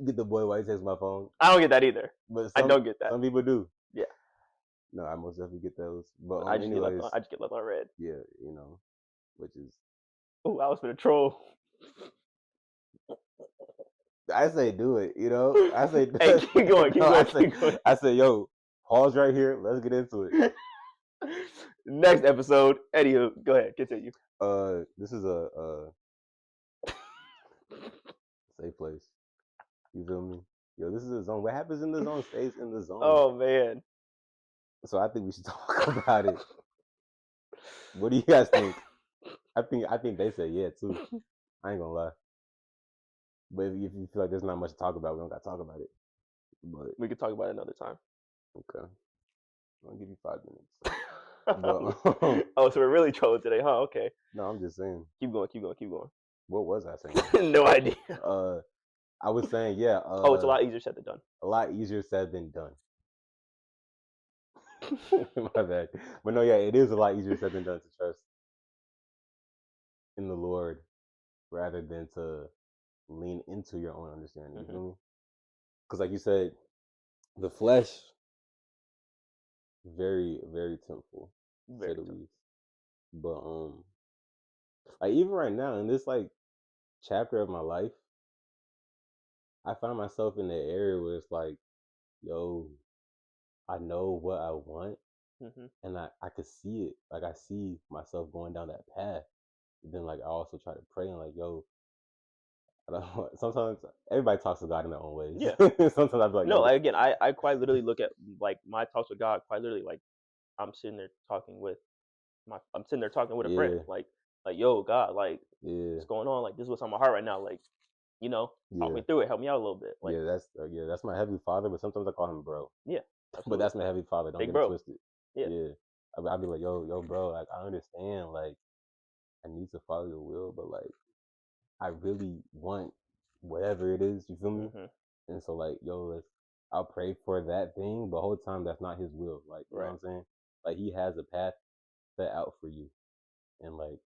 get the boy, why you text my phone. I don't get that either. But I don't get that. Some people do. Yeah. No, I most definitely get those. But I just get left on red. Yeah, which is. Oh, I was gonna troll. I say do it. I say. Hey, keep going. Keep going. I say, yo, pause right here. Let's get into it. Next episode. Anywho, go ahead. Continue. This is a safe place. You feel me? Yo, this is a zone. What happens in the zone stays in the zone. Oh man. So I think we should talk about it. What do you guys think? I think they say yeah too. I ain't gonna lie. But if you feel like there's not much to talk about, we don't gotta talk about it. But we could talk about it another time. Okay. I'll give you 5 minutes. Oh, so we're really trolling today, huh? Okay. No, I'm just saying. Keep going. What was I saying? No idea. I was saying, yeah. It's a lot easier said than done. A lot easier said than done. My bad. But no, yeah, it is a lot easier said than done to trust in the Lord rather than to lean into your own understanding. You feel me? Because like you said, the flesh, very, very temptful, to say the least. But like even right now in this like chapter of my life, I find myself in the area where it's like, yo, I know what I want, Mm-hmm. and I could see it. Like I see myself going down that path. But then like I also try to pray and like, yo, I don't know. Sometimes everybody talks to God in their own ways. Yeah. Sometimes I be like, No, yo, again, I quite literally look at like my talks with God quite literally like I'm sitting there talking with I'm sitting there talking with a friend. yeah, Like, yo, God, like yeah, what's going on? Like this is what's on my heart right now. Like, talk yeah, me through it, help me out a little bit. Like, yeah. That's my heavenly father, but sometimes I call him bro. yeah, But absolutely. that's my heavenly father. Don't Big get it bro. twisted. Yeah. Yeah, I'll be like, yo, bro. Like I understand. Like I need to follow your will, but like I really want whatever it is. You feel me? Mm-hmm. And so like, yo, I'll pray for that thing, but the whole time that's not his will. Like, you know Right. what I'm saying? Like he has a path set out for you, and like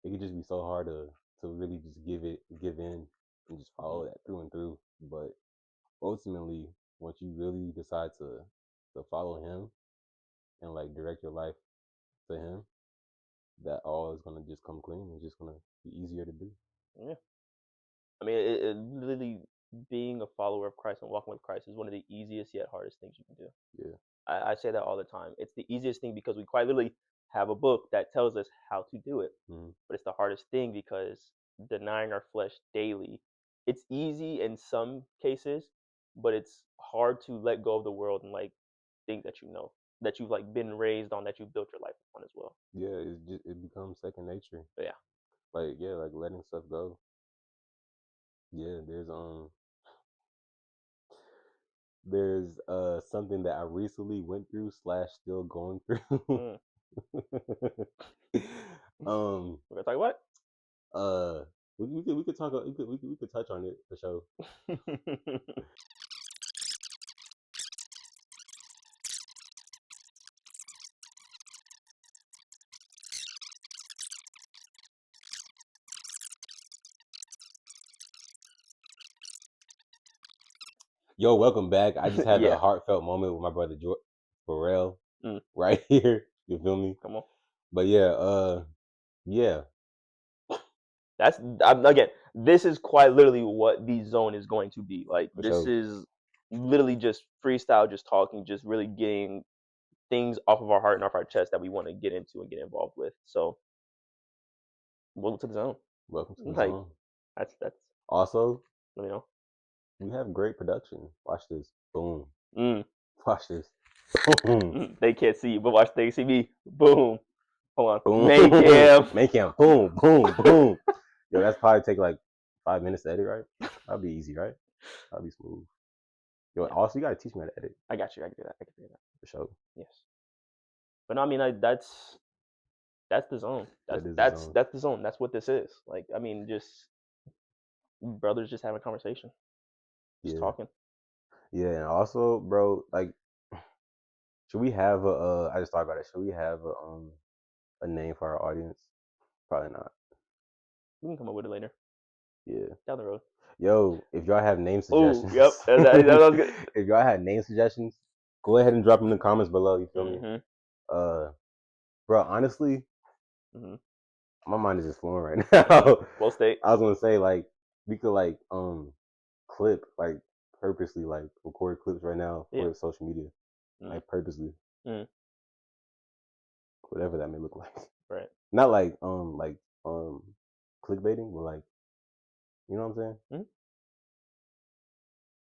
it could just be so hard to really just give in, and just Mm-hmm. follow that through and through. But ultimately, once you really decide to follow him and like direct your life to him, that all is gonna just come clean. It's just gonna be easier to do. Yeah. I mean, it literally being a follower of Christ and walking with Christ is one of the easiest yet hardest things you can do. Yeah. I say that all the time. It's the easiest thing because we quite literally have a book that tells us how to do it. Mm-hmm. But it's the hardest thing because denying our flesh daily, it's easy in some cases, but it's hard to let go of the world and like things that that you've like been raised on, that you've built your life upon as well. Yeah, it becomes second nature. But yeah. Like yeah, like letting stuff go. Yeah, there's something that I recently went through slash still going through. Mm. um We're gonna talk about uh we could talk we could touch on it for sure. it. Yo, welcome back. I just had a Yeah. heartfelt moment with my brother Farrell Mm. right here. You feel me? Come on. But yeah, yeah, Again, this is quite literally what the zone is going to be. Like for this sure. is literally just freestyle, just talking, just really getting things off of our heart and off our chest that we want to get into and get involved with. So welcome to the zone. Welcome to the Like zone. that's Also, you know. we have great production. Watch this. Boom. Mm, Watch this. Boom. they can't see you, but watch they see me. Boom. Hold on. Boom. Make him. Make him. Boom. Boom. Boom. Yo, that's probably take like 5 minutes to edit, right? That'll be easy, right? That'll be smooth. Yo, Yeah, also you gotta teach me how to edit I got you. I can do that. I can do that. for sure. Yes. But no, I mean, that's the zone. That is the zone. That's the zone. That's what this is. Like, I mean, just brothers just having a conversation, just Yeah. talking. Yeah, and also, bro, like, should we have a? I just thought about it. Should we have a name for our audience? Probably not. We can come up with it later Yeah. down the road. Yo, if y'all have name Oh, suggestions, yep. That was good. if y'all have name suggestions, go ahead and drop them in the comments below. You feel me? Mhm. Bro, honestly, Mhm. my mind is just flowing right Mhm. now. Flow state. I was gonna say like we could like clip like purposely like record clips right now Yeah. for social media, Mm. like purposely, Mm. whatever that may look like. Right. Not like clickbaiting, but like you know what I'm saying? Mhm.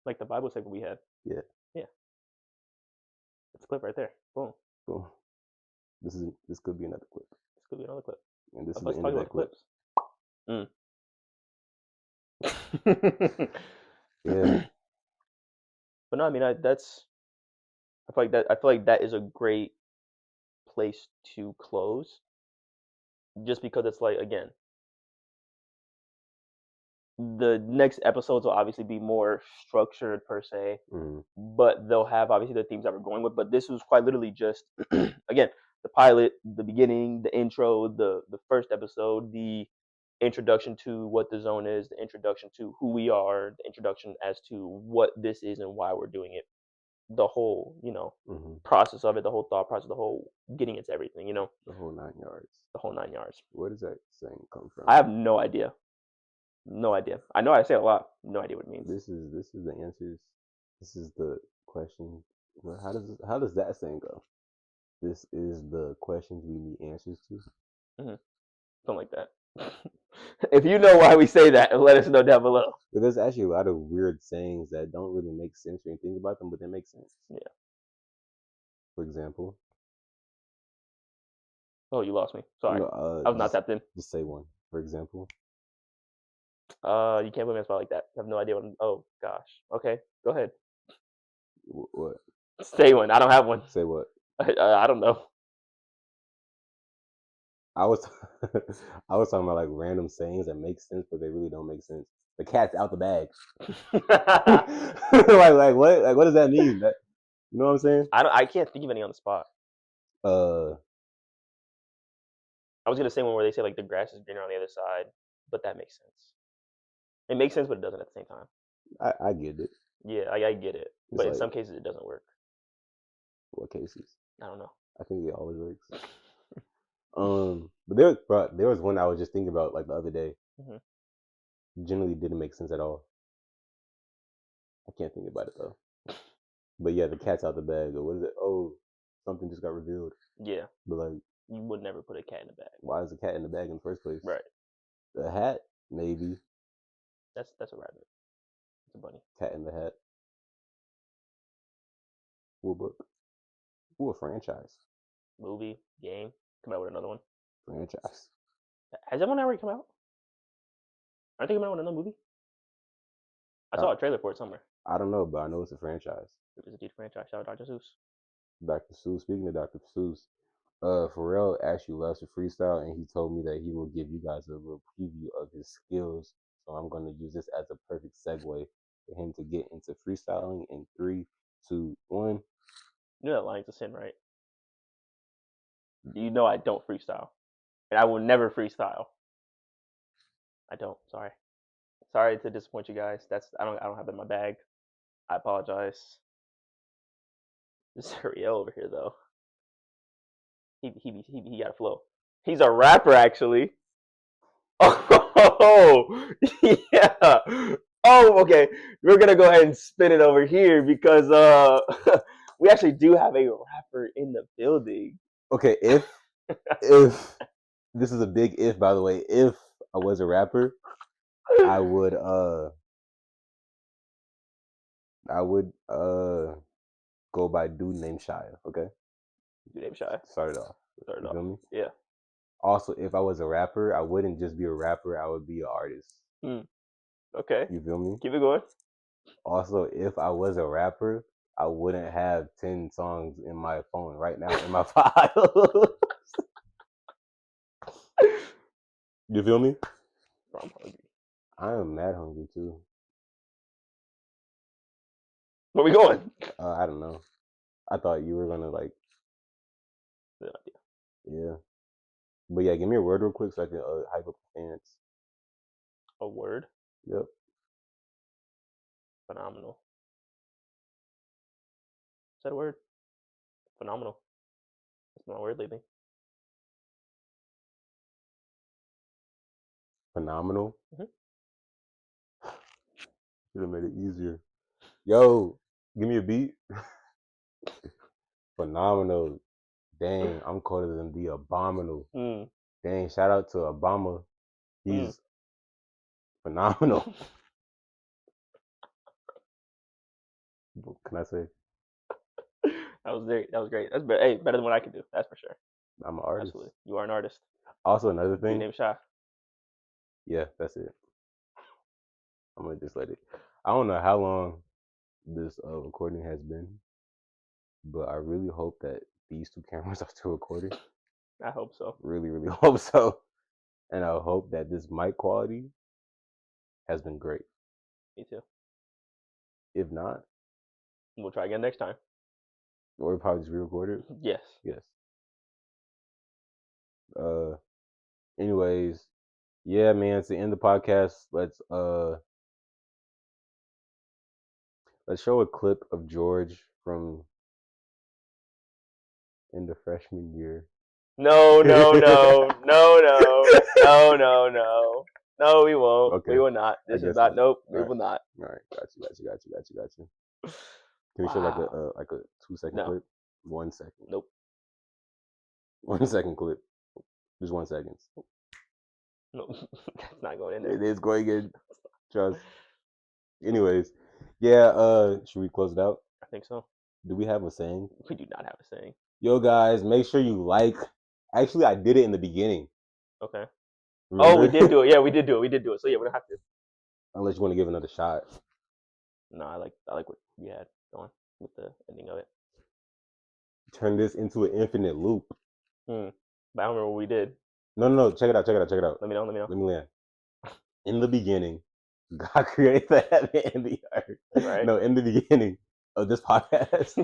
Like the Bible segment we had. Yeah. Yeah. It's a clip right there. Boom. Cool. This could be another clip, This could be another clip. and this is the Let's end talk of about that the clip. clips. Mm. Yeah. But no, I mean, that's. I feel like that. I feel like that is a great place to close, just because it's like again, the next episodes will obviously be more structured per se, Mm-hmm. but they'll have obviously the themes that we're going with. But this was quite literally just again the pilot, the beginning, the intro, the first episode, the introduction to what the zone is, the introduction to who we are, the introduction as to what this is and why we're doing it, the whole Mm-hmm. process of it, the whole thought process, the whole getting into everything, The whole 9 yards. the whole 9 yards. Where does that saying come from? I have no idea. No idea. I know I say it a lot. No idea what it means. This is the answers. This is the question. Well, how does that saying go? This is the questions we need answers to. Something like that. If you know why we say that, let us know down below. But there's actually a lot of weird sayings that don't really make sense when you think about them, but they make sense. Yeah. For example. Oh, you lost me. Sorry. No, I was not tapped in. Just say one. For example. You can't put me on a spot like that. I have no idea what. Oh gosh. Okay, go ahead. What? Say one. I don't have one. Say what? I don't know. I was I was talking about like random sayings that make sense, but they really don't make sense. The cat's out the bag. like what? Like what does that mean? That, you know what I'm saying? I can't think of any on the spot. Uh, I was gonna say one where they say like the grass is greener on the other side, but that makes sense. It makes sense, but it doesn't at the same time. I get it. Yeah, I get it, It's but in like- some cases it doesn't work. What cases? I don't know. I think it always works. But there was one I was just thinking about like the other day. Mhm. Generally didn't make sense at all. I can't think about it though. But yeah, the cat's out the bag. Or what is it? Oh, something just got revealed. Yeah, But like, you would never put a cat in a bag. why is the cat in the bag in the first place? Right. The hat, maybe. That's a rabbit. It's a bunny. Cat in the Hat. Ooh, a book. Ooh, a franchise. Movie, game. Come out with another one. Franchise. Has that one already come out? Aren't they coming out with another movie? I saw a trailer for it somewhere. I don't know, but I know it's a franchise. It was a deep franchise. Shout out Dr. Seuss. Dr. Seuss. Speaking of Dr. Seuss, Farrell actually loves to freestyle, and he told me that he will give you guys a little preview of his skills. So I'm going to use this as a perfect segue for him to get into freestyling in 3, 2, 1. You know that line's a sin, right? You know I don't freestyle, and I will never freestyle. I don't. Sorry. Sorry to disappoint you guys. I don't have that in my bag. I apologize. This Zuriel over here though. He got a flow. He's a rapper actually. Oh yeah. Oh, okay. We're gonna go ahead and spin it over here because we actually do have a rapper in the building. Okay, if this is a big if, by the way, if I was a rapper, I would go by dude named Shia. Okay, Dude, name shy. started off. Start it You off. feel me? Yeah. Also, if I was a rapper, I wouldn't just be a rapper. I would be an artist. Okay. You feel me? Keep it going. Also, if I was a rapper, I wouldn't have 10 songs in my phone right now in my file. You feel me? Bro, I'm hungry. I am mad hungry too. Where we going? I don't know. I thought you were gonna like, Good idea. yeah. But yeah, give me a word real quick so I can hype up the fans. A word? Yep. Phenomenal. Is that a word? Phenomenal. That's my word lately. Phenomenal. Mhm. Should have made it easier. Yo, give me a beat. Phenomenal. Dang, I'm colder than the abominable. Mm. Dang, shout out to Obama. He's phenomenal. What can I say? That was great. That was great. That's better. Hey, better than what I could do. That's for sure. I'm an artist. Absolutely. You are an artist. Also, another Your thing. name Shy. Yeah, that's it. I'm gonna just let it. I don't know how long this recording has been, but I really hope that these 2 cameras are still recording. I hope so. Really, really hope so. And I hope that this mic quality has been great. Me too. If not, We'll try again next time. or we'll probably just re-record it. Yes. Yes. Anyways, yeah, man, to end the podcast, let's show a clip of George from in the freshman year. No, no, no, no, no, no, no, no. No, we won't. Okay. We will not. This I is guess not. not. Nope. We Alright. will not. All right, got you. Can we show like Wow. a 2 second No. clip? 1 second. Nope. 1 second clip. Just 1 second. Nope. That's not going in there. It is going in. Trust. Anyways, yeah. Should we close it out? I think so. Do we have a saying? We do not have a saying. Yo, guys, make sure you like. Actually, I did it in the beginning. Okay. Remember? Oh, we did do it. Yeah, we did do it. So yeah, we don't have to. Unless you want to give another shot. No, I like what you had going with the ending of it. Turn this into an infinite loop. But I don't remember what we did. No. Check it out. Let me know. Let me land. In the beginning, God created the heaven and the earth. Right. No, in the beginning of this podcast,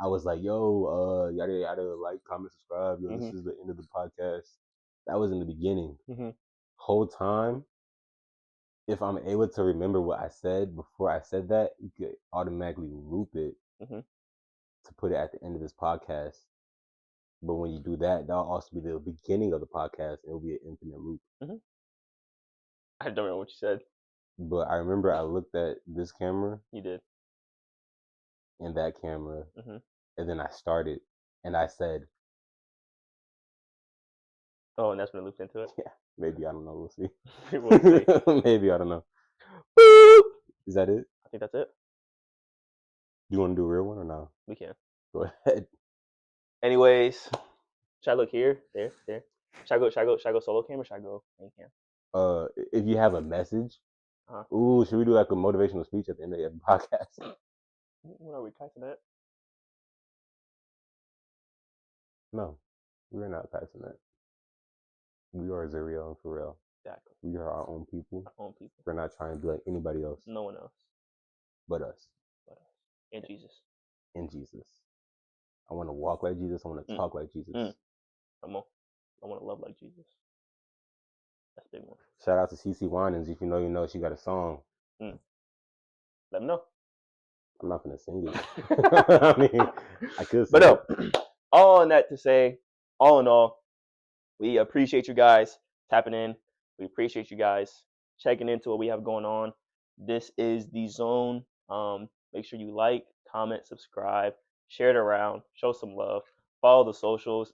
I was like, yo, yada, like, comment, subscribe. Yo, this is the end of the podcast. That was in the beginning. Whole time, if I'm able to remember what I said before I said that, you could automatically loop it to put it at the end of this podcast. But when you do that, that'll also be the beginning of the podcast. It'll be an infinite loop. I don't remember what you said. But I remember I looked at this camera. You did. And that camera. And then I started. And I said. Oh, and that's when it looped into it? Yeah. Maybe. I don't know. We'll see. We'll see. Maybe. I don't know. Boop! Is that it? I think that's it. Do you want to do a real one or no? We can. Go ahead. Anyways. Should I look here? There? Should I go solo cam or should I go main cam? If you have a message, ooh, should we do like a motivational speech at the end of the podcast? When are we passing that? No, we're not passing that. We are Zuriel and Farrell. Exactly. We are our own people. We're not trying to be like anybody else. No one else. But us. And Jesus. I want to walk like Jesus. I want to talk like Jesus. I want to love like Jesus. That's a big one. Shout out to CC Winans. If you know, she got a song. Let them know. I'm not gonna sing it. I mean, I could sing but no, it. All in that to say, all in all, we appreciate you guys tapping in. We appreciate you guys checking into what we have going on. This is The Zone. Make sure you like, comment, subscribe, share it around, show some love, follow the socials.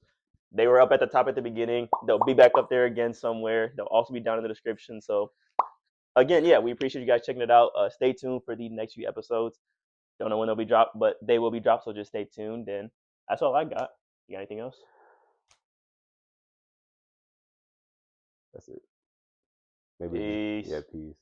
They were up at the top at the beginning. They'll be back up there again somewhere. They'll also be down in the description. So again, yeah, we appreciate you guys checking it out. Stay tuned for the next few episodes. Don't know when they'll be dropped, but they will be dropped, so just stay tuned. And that's all I got. You got anything else? That's it. Maybe. Peace. Yeah, peace.